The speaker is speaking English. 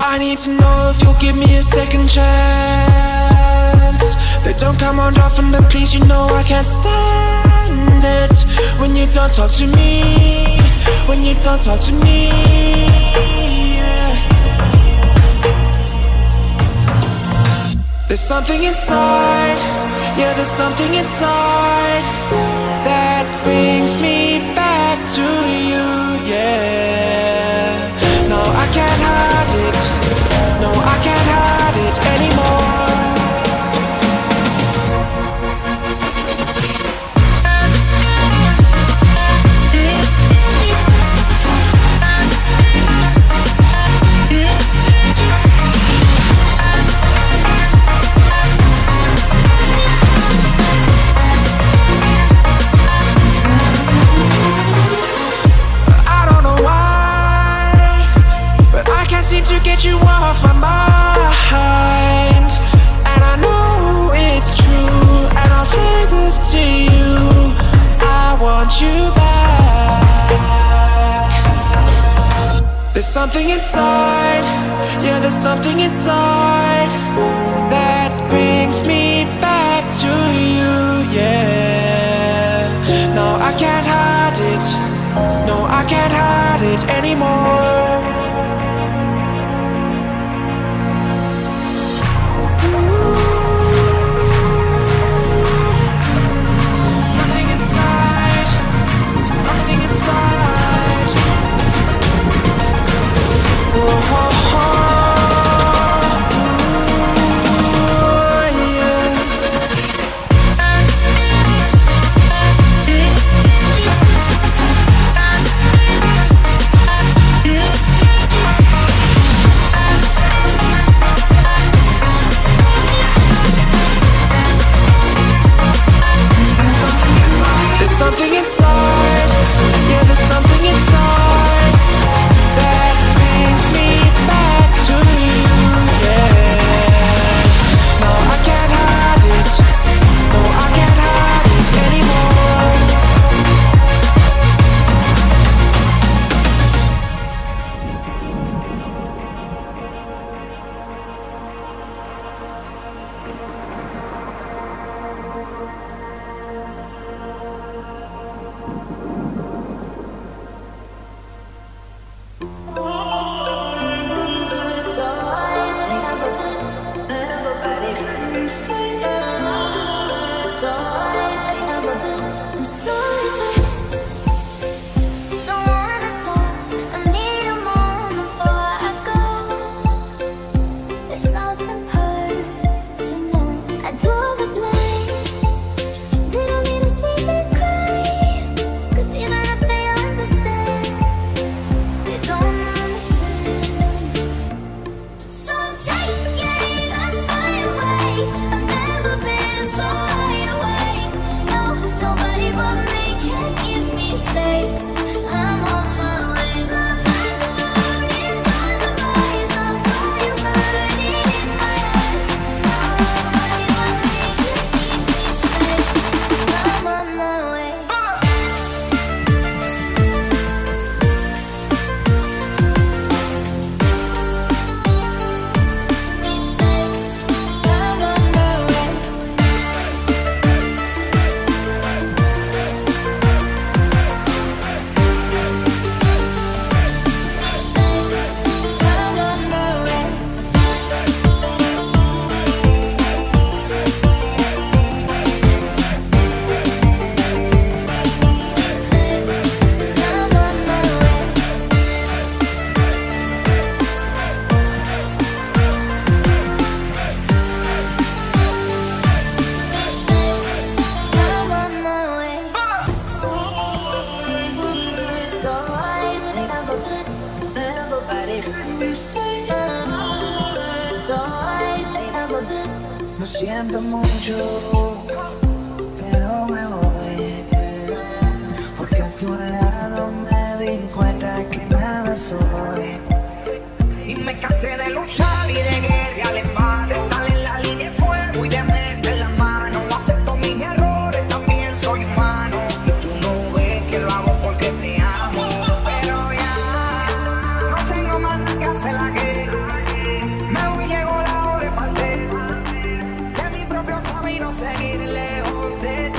I need to know if you'll give me a second chance. They don't come around often, but please, you know I can't stand it when you don't talk to me, when you don't talk to me, yeah. There's something inside, yeah, there's something inside that brings me back to you, yeah. No, I can't hide it, no, I can't hide it anymore. To get you off my mind, and I know it's true, and I'll say this to you, I want you back. There's something inside, yeah, there's something inside that brings me back to you, yeah. No, I can't hide it, no, I can't hide it anymore. Something inside, yeah, there's something inside that brings me back to you, yeah. No, I can't hide it, no, I can't hide it anymore. Lo siento mucho, pero me voy, porque a tu lado me di cuenta que nada soy. Y me cansé de luchar y de guerrear en vano, estar en la línea de fuego y de meter la mano. Acepto mis errores, también soy humano. Y tú no ves que lo hago porque te amo. Pero ya no tengo más nada que hacer. seguir lejos de